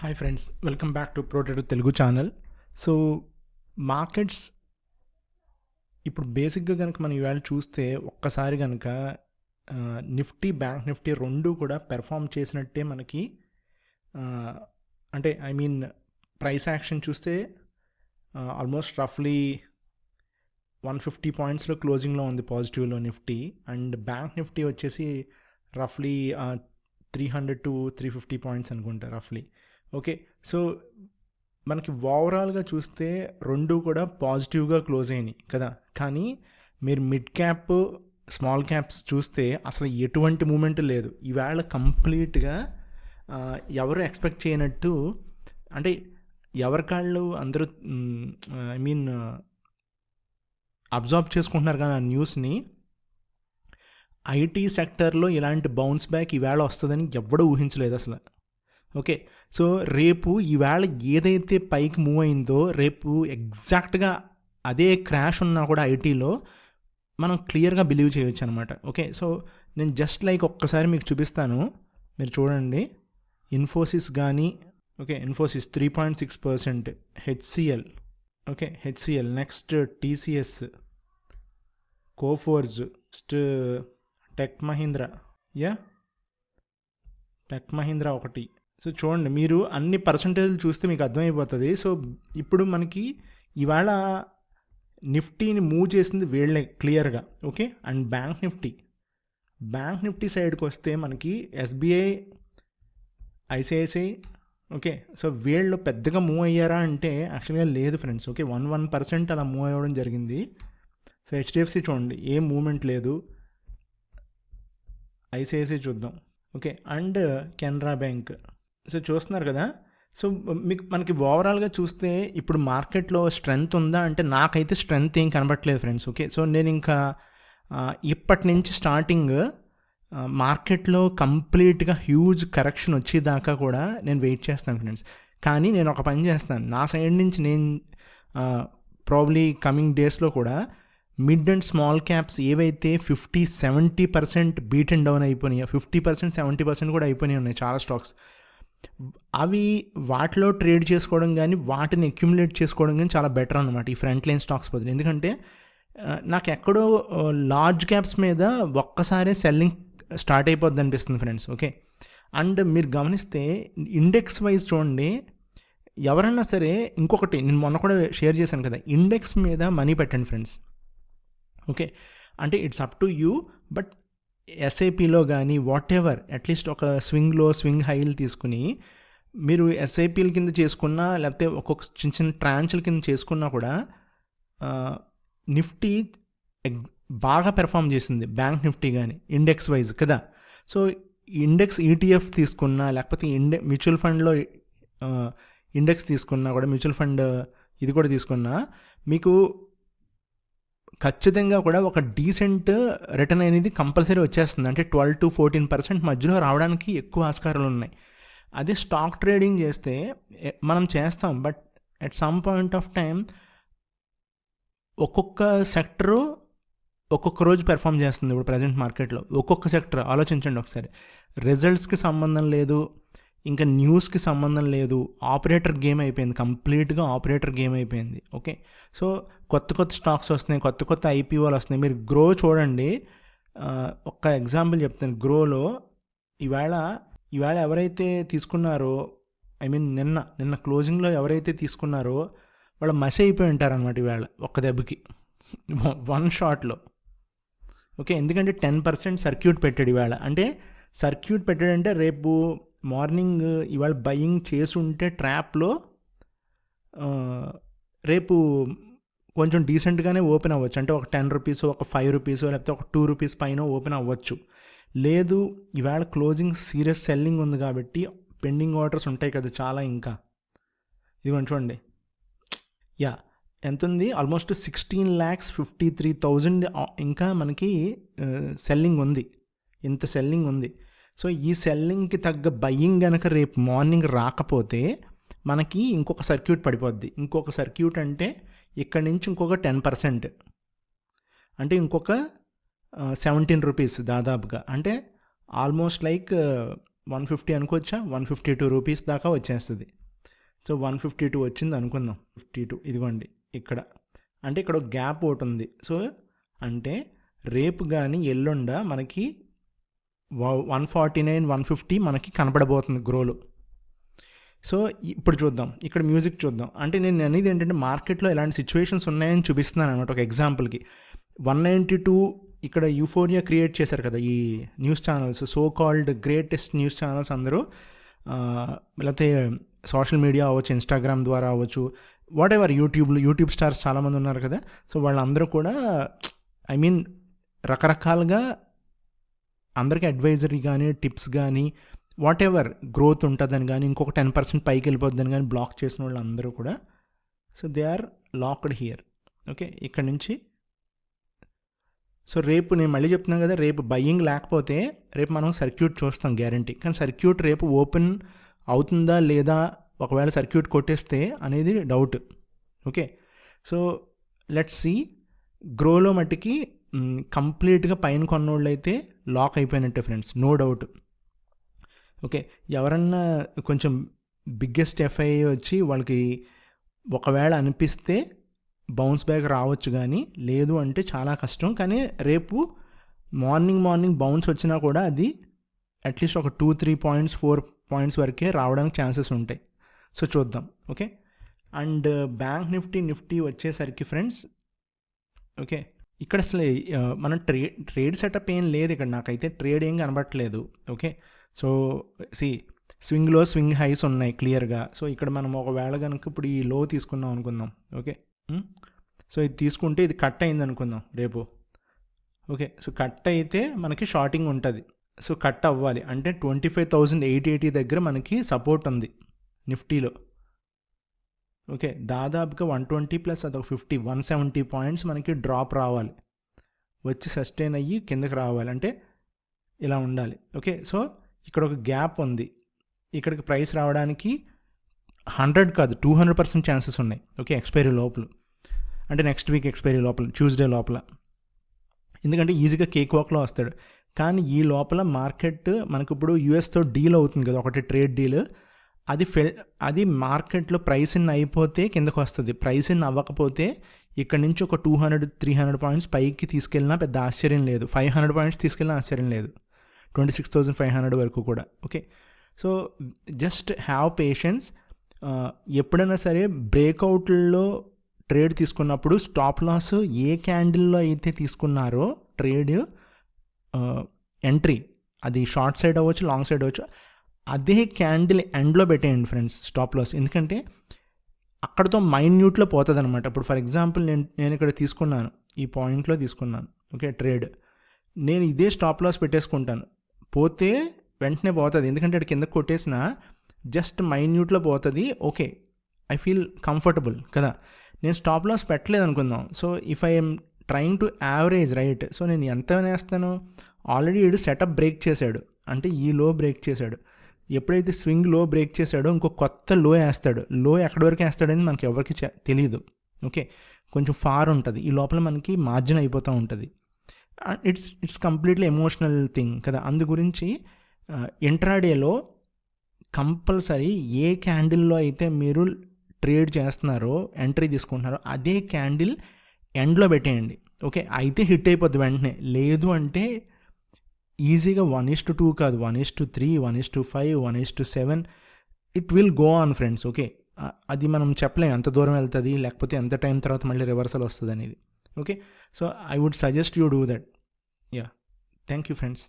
Hi friends, welcome back to ప్రోటెడ్ Telugu channel. So markets ఇప్పుడు బేసిక్గా కనుక మనం ఇవాళ చూస్తే ఒక్కసారి కనుక నిఫ్టీ, బ్యాంక్ నిఫ్టీ రెండు కూడా పెర్ఫామ్ చేసినట్టే మనకి అంటే ప్రైస్ యాక్షన్ చూస్తే ఆల్మోస్ట్ రఫ్లీ 150 పాయింట్స్లో క్లోజింగ్లో ఉంది పాజిటివ్లో నిఫ్టీ, అండ్ బ్యాంక్ నిఫ్టీ వచ్చేసి రఫ్లీ 300 to 350 పాయింట్స్ అనుకుంటా రఫ్లీ. ఓకే, సో మనకి ఓవరాల్గా చూస్తే రెండు కూడా పాజిటివ్గా క్లోజ్ అయినాయి కదా. కానీ మీరు మిడ్ క్యాప్, స్మాల్ క్యాప్స్ చూస్తే అసలు ఎటువంటి మూమెంట్ లేదు ఈవేళ. కంప్లీట్గా ఎవరు ఎక్స్పెక్ట్ చేయనట్టు, అంటే ఎవరికాళ్ళు అందరూ అబ్జర్వ్ చేసుకుంటున్నారు కదా ఆ న్యూస్ని. ఐటీ సెక్టర్లో ఇలాంటి బౌన్స్ బ్యాక్ ఈవేళ వస్తుందని ఎవడూ ఊహించలేదు అసలు. ఓకే, సో రేపు ఈవేళ ఏదైతే పైకి మూవ్ అయిందో రేపు ఎగ్జాక్ట్గా అదే క్రాష్ ఉన్నా కూడా ఐటీలో మనం క్లియర్గా బిలీవ్ చేయొచ్చు అనమాట. ఓకే, సో నేను జస్ట్ లైక్ ఒక్కసారి మీకు చూపిస్తాను, మీరు చూడండి. ఇన్ఫోసిస్ కానీ, okay, Infosys 3.6%, HCl, okay, HCl, next TCS, Coforge, next tech Mahindra ఒకటి. సో చూడండి, మీరు అన్ని పర్సంటేజ్లు చూస్తే మీకు అర్థమైపోతుంది. సో ఇప్పుడు మనకి ఇవాళ నిఫ్టీని మూవ్ చేసింది వీళ్ళే క్లియర్గా. ఓకే, అండ్ బ్యాంక్ నిఫ్టీ సైడ్కి వస్తే మనకి ఎస్బీఐ, ఐసిఐసిఐ, ఓకే, సో వీళ్ళు పెద్దగా మూవ్ అయ్యారా అంటే యాక్చువల్గా లేదు ఫ్రెండ్స్. ఓకే, 1% అలా మూవ్ అవ్వడం జరిగింది. సో హెచ్డిఎఫ్సి చూడండి, ఏం మూమెంట్ లేదు. ఐసిఐసిఐ చూద్దాం, okay, and Canara bank. So చూస్తున్నారు కదా. సో మనకి ఓవరాల్గా చూస్తే ఇప్పుడు మార్కెట్లో స్ట్రెంగ్త్ ఉందా అంటే నాకైతే స్ట్రెంగ్త్ ఏం కనబట్టలేదు ఫ్రెండ్స్. ఓకే, సో నేను ఇంకా ఇప్పటి నుంచి స్టార్టింగ్ మార్కెట్లో కంప్లీట్గా హ్యూజ్ కరెక్షన్ వచ్చేదాకా కూడా నేను వెయిట్ చేస్తాను ఫ్రెండ్స్. కానీ నేను ఒక పని చేస్తాను, నా సైడ్ నుంచి నేను ప్రాబ్లీ కమింగ్ డేస్లో కూడా మిడ్ అండ్ స్మాల్ క్యాప్స్ ఏవైతే 50-70% బీట్ అండ్ డౌన్ అయిపోయినాయి, 50%, 70% కూడా అయిపోయినాయి ఉన్నాయి చాలా స్టాక్స్. అవి వాటిలో ట్రేడ్ చేసుకోవడం కానీ, వాటిని అక్యుములేట్ చేసుకోవడం కానీ చాలా బెటర్ అనమాట ఈ ఫ్రంట్ లైన్ స్టాక్స్ బదులు. ఎందుకంటే నాకు ఎక్కడో లార్జ్ క్యాప్స్ మీద ఒక్కసారే సెల్లింగ్ స్టార్ట్ అయిపోద్ది అనిపిస్తుంది ఫ్రెండ్స్. ఓకే, అండ్ మీరు గమనిస్తే ఇండెక్స్ వైజ్ చూడండి, ఎవరన్నా సరే ఇంకొకటి నేను మొన్న కూడా షేర్ చేశాను కదా, ఇండెక్స్ మీద మనీ పెట్టండి ఫ్రెండ్స్. ఓకే, అంటే it's up to you, but ఎస్ఐపిలో కానీ వాట్ ఎవర్ అట్లీస్ట్ ఒక స్వింగ్ హైలు తీసుకుని మీరు ఎస్ఐపిల కింద చేసుకున్నా, లేకపోతే ఒక్కొక్క చిన్న చిన్న ట్రాంచ్ల కింద చేసుకున్నా కూడా నిఫ్టీ బాగా పెర్ఫామ్ చేసింది, బ్యాంక్ నిఫ్టీ కానీ ఇండెక్స్ వైజ్ కదా. సో ఇండెక్స్ ఈటీఎఫ్ తీసుకున్నా, లేకపోతే మ్యూచువల్ ఫండ్లో ఇండెక్స్ తీసుకున్నా కూడా, మ్యూచువల్ ఫండ్ ఇది కూడా తీసుకున్నా మీకు ఖచ్చితంగా కూడా ఒక డీసెంట్ రిటర్న్ అనేది కంపల్సరీ వచ్చేస్తుంది. అంటే 12-14% మధ్యలో రావడానికి ఎక్కువ ఆస్కారాలు ఉన్నాయి. అదే స్టాక్ ట్రేడింగ్ చేస్తే మనం చేస్తాం, but at some point of time ఒక్కొక్క సెక్టరు ఒక్కొక్క రోజు పెర్ఫామ్ చేస్తుంది. ఇప్పుడు ప్రజెంట్ మార్కెట్లో ఒక్కొక్క సెక్టర్ ఆలోచించండి ఒకసారి. రిజల్ట్స్కి సంబంధం లేదు, ఇంకా న్యూస్కి సంబంధం లేదు, ఆపరేటర్ గేమ్ అయిపోయింది, కంప్లీట్గా ఆపరేటర్ గేమ్ అయిపోయింది. ఓకే, సో కొత్త స్టాక్స్ వస్తున్నాయి, కొత్త ఐపీఓలు వస్తున్నాయి. మీరు గ్రో చూడండి, ఒక ఎగ్జాంపుల్ చెప్తాను. గ్రోలో ఈవేళ ఎవరైతే తీసుకున్నారో, నిన్న క్లోజింగ్లో ఎవరైతే తీసుకున్నారో వాళ్ళు మసి అయిపోయి ఉంటారనమాట ఈవేళ ఒక్క దెబ్బకి, వన్ షాట్లో. ఓకే, ఎందుకంటే 10% సర్క్యూట్ పెట్టాడు ఈవేళ. అంటే సర్క్యూట్ పెట్టాడంటే రేపు మార్నింగ్ ఇవాళ బయింగ్ చేసుంటే ట్రాప్లో రేపు కొంచెం డీసెంట్గానే ఓపెన్ అవ్వచ్చు. అంటే ఒక 10 రూపీస్, ఒక 5 రూపీస్, లేకపోతే ఒక 2 రూపీస్ పైన ఓపెన్ అవ్వచ్చు. లేదు, ఇవాళ క్లోజింగ్ సీరియస్ సెల్లింగ్ ఉంది కాబట్టి పెండింగ్ ఆర్డర్స్ ఉంటాయి కదా చాలా. ఇంకా ఇదిగోండి చూడండి, ఎంత ఉంది, ఆల్మోస్ట్ 16,53,000 ఇంకా మనకి సెల్లింగ్ ఉంది, ఇంత సెల్లింగ్ ఉంది. సో ఈ సెల్లింగ్కి తగ్గ బయ్యింగ్ కనుక రేపు మార్నింగ్ రాకపోతే మనకి ఇంకొక సర్క్యూట్ పడిపోద్ది. ఇంకొక సర్క్యూట్ అంటే ఇక్కడ నుంచి ఇంకొక 10%, అంటే ఇంకొక 17 రూపీస్ దాదాపుగా. అంటే ఆల్మోస్ట్ లైక్ 150 అనుకోవచ్చా, 152 రూపీస్ దాకా వచ్చేస్తుంది. సో 152 వచ్చింది అనుకుందాం. 52 ఇదిగోండి ఇక్కడ, అంటే ఇక్కడ ఒక గ్యాప్ ఒకటి ఉంది. సో అంటే రేపు కానీ ఎల్లుండ మనకి 149, 150 మనకి కనపడబోతుంది గ్రోలో. సో ఇప్పుడు చూద్దాం, ఇక్కడ మ్యూజిక్ చూద్దాం. అంటే నేను అనేది ఏంటంటే మార్కెట్లో ఎలాంటి సిచ్యువేషన్స్ ఉన్నాయని చూపిస్తున్నాను అనమాట. ఒక ఎగ్జాంపుల్కి 192 ఇక్కడ యూఫోరియా క్రియేట్ చేశారు కదా ఈ news channels, so called greatest news channels అందరూ, లేకపోతే సోషల్ మీడియా అవ్వచ్చు, ఇన్స్టాగ్రామ్ ద్వారా అవ్వచ్చు, వాట్ ఎవర్, యూట్యూబ్ స్టార్స్ చాలామంది ఉన్నారు కదా. సో వాళ్ళందరూ కూడా ఐ మీన్ రకరకాలుగా అందరికీ అడ్వైజరీ కానీ టిప్స్ కానీ వాట్ ఎవర్ గ్రోత్ ఉంటుందని కానీ ఇంకొక 10% పైకి వెళ్ళిపోద్దని కానీ బ్లాక్ చేసిన వాళ్ళు అందరూ కూడా, so they are locked here. Okay, ఇక్కడ నుంచి. సో రేపు నేను మళ్ళీ చెప్తున్నాను కదా, రేపు బయ్యింగ్ లేకపోతే రేపు మనం సర్క్యూట్ చూస్తాం గ్యారంటీ. కానీ సర్క్యూట్ రేపు ఓపెన్ అవుతుందా లేదా, ఒకవేళ సర్క్యూట్ కొట్టేస్తే అనేది doubt. Okay, so let's see. గ్రోలో మట్టుకి కంప్లీట్గా పైన కొన్నోళ్ళు అయితే లాక్ అయిపోయినట్టే ఫ్రెండ్స్, నో డౌట్. ఓకే, ఎవరన్నా కొంచెం బిగ్గెస్ట్ ఎఫ్ఐ వచ్చి వాళ్ళకి ఒకవేళ అనిపిస్తే బౌన్స్ బ్యాక్ రావచ్చు, కానీ లేదు అంటే చాలా కష్టం. కానీ రేపు మార్నింగ్ బౌన్స్ వచ్చినా కూడా అది అట్లీస్ట్ ఒక 2-3 పాయింట్స్ 4 పాయింట్స్ వరకే రావడానికి ఛాన్సెస్ ఉంటాయి. సో చూద్దాం. ఓకే, అండ్ బ్యాంక్ నిఫ్టీ వచ్చేసరికి ఫ్రెండ్స్, ఓకే ఇక్కడ అసలు మన ట్రేడ్ సెటప్ ఏం లేదు ఇక్కడ, నాకైతే ట్రేడ్ ఏం కనబట్టలేదు. ఓకే, సో స్వింగ్లో స్వింగ్ హైస్ ఉన్నాయి క్లియర్గా. సో ఇక్కడ మనం ఒకవేళ కనుక ఇప్పుడు ఈ లో తీసుకున్నాం అనుకుందాం. ఓకే, సో ఇది తీసుకుంటే ఇది కట్ అయింది అనుకుందాం రేపు. ఓకే, సో కట్ అయితే మనకి షార్టింగ్ ఉంటుంది. సో కట్ అవ్వాలి అంటే 25,880 దగ్గర మనకి సపోర్ట్ ఉంది నిఫ్టీలో. ఓకే, దాదాపుగా 120 ప్లస్ అదొక 50, 170 పాయింట్స్ మనకి డ్రాప్ రావాలి, వచ్చి సస్టైన్ అయ్యి కిందకి రావాలి, అంటే ఇలా ఉండాలి. ఓకే, సో ఇక్కడ ఒక గ్యాప్ ఉంది, ఇక్కడికి ప్రైస్ రావడానికి 100 కాదు 200% ఛాన్సెస్ ఉన్నాయి. ఓకే, ఎక్స్పైరీ లోపల, అంటే నెక్స్ట్ వీక్ ఎక్స్పైరీ లోపల, ట్యూస్డే లోపల, ఎందుకంటే ఈజీగా కేక్ వాక్లో వస్తాడు. కానీ ఈ లోపల మార్కెట్ మనకు ఇప్పుడు యూఎస్తో డీల్ అవుతుంది కదా, ఒకటి ట్రేడ్ డీల్, అది మార్కెట్లో ప్రైస్ ఇన్ అయిపోతే కిందకు వస్తుంది. ప్రైస్ ఇన్ అవ్వకపోతే ఇక్కడ నుంచి ఒక 200-300 పాయింట్స్ పైకి తీసుకెళ్ళినా పెద్ద ఆశ్చర్యం లేదు, 500 పాయింట్స్ తీసుకెళ్ళినా ఆశ్చర్యం లేదు, 26,500 వరకు కూడా. Okay, so just have patience. ఎప్పుడైనా సరే బ్రేక్అవుట్లో ట్రేడ్ తీసుకున్నప్పుడు స్టాప్ లాస్ ఏ క్యాండిల్లో అయితే తీసుకున్నారో ట్రేడ్ ఎంట్రీ, అది షార్ట్ సైడ్ అవ్వచ్చు, లాంగ్ సైడ్ అవ్వచ్చు, అదే క్యాండిల్ ఎండ్లో పెట్టేయండి ఫ్రెండ్స్ స్టాప్ లాస్. ఎందుకంటే అక్కడతో మైన్యూట్లో పోతుంది అనమాట. ఇప్పుడు ఫర్ ఎగ్జాంపుల్ నేను ఇక్కడ తీసుకున్నాను, ఈ పాయింట్లో తీసుకున్నాను. ఓకే, ట్రేడ్ నేను ఇదే స్టాప్ లాస్ పెట్టేసుకుంటాను, పోతే వెంటనే పోతుంది, ఎందుకంటే అది కింద కొట్టేసిన జస్ట్ మైన్యూట్లో పోతుంది. ఓకే, ఐ ఫీల్ కంఫర్టబుల్ కదా. నేను స్టాప్ లాస్ పెట్టలేదు అనుకుందాం. So if I'm trying to average right, so నేను ఎంత వేస్తాను, ఆల్రెడీ వీడు సెటప్ బ్రేక్ చేశాడు, అంటే ఈ లో బ్రేక్ చేశాడు. ఎప్పుడైతే స్వింగ్ లో బ్రేక్ చేశాడో ఇంకో కొత్త లో వేస్తాడు. లో ఎక్కడి వరకు వేస్తాడని మనకి ఎవరికి తెలియదు. ఓకే, కొంచెం ఫార్ ఉంటుంది, ఈ లోపల మనకి మార్జిన్ అయిపోతూ ఉంటుంది. ఇట్స్ కంప్లీట్లీ ఎమోషనల్ థింగ్ కదా. అందు గురించి ఇంట్రాడేలో కంపల్సరీ ఏ క్యాండిల్లో అయితే మీరు ట్రేడ్ చేస్తున్నారో, ఎంట్రీ తీసుకుంటున్నారో, అదే క్యాండిల్ ఎండ్లో పెట్టేయండి. ఓకే, అయితే హిట్ అయిపోద్ది వెంటనే. లేదు అంటే ఈజీగా 1:2 కాదు, 1:3, 1:5, 1:7 it will go on friends. Okay, అది మనం చెప్పలేం ఎంత దూరం వెళ్తుంది, లేకపోతే ఎంత టైం తర్వాత మళ్ళీ రివర్సల్ వస్తుంది అనేది. Okay, so I would suggest you do that. Yeah, thank you friends.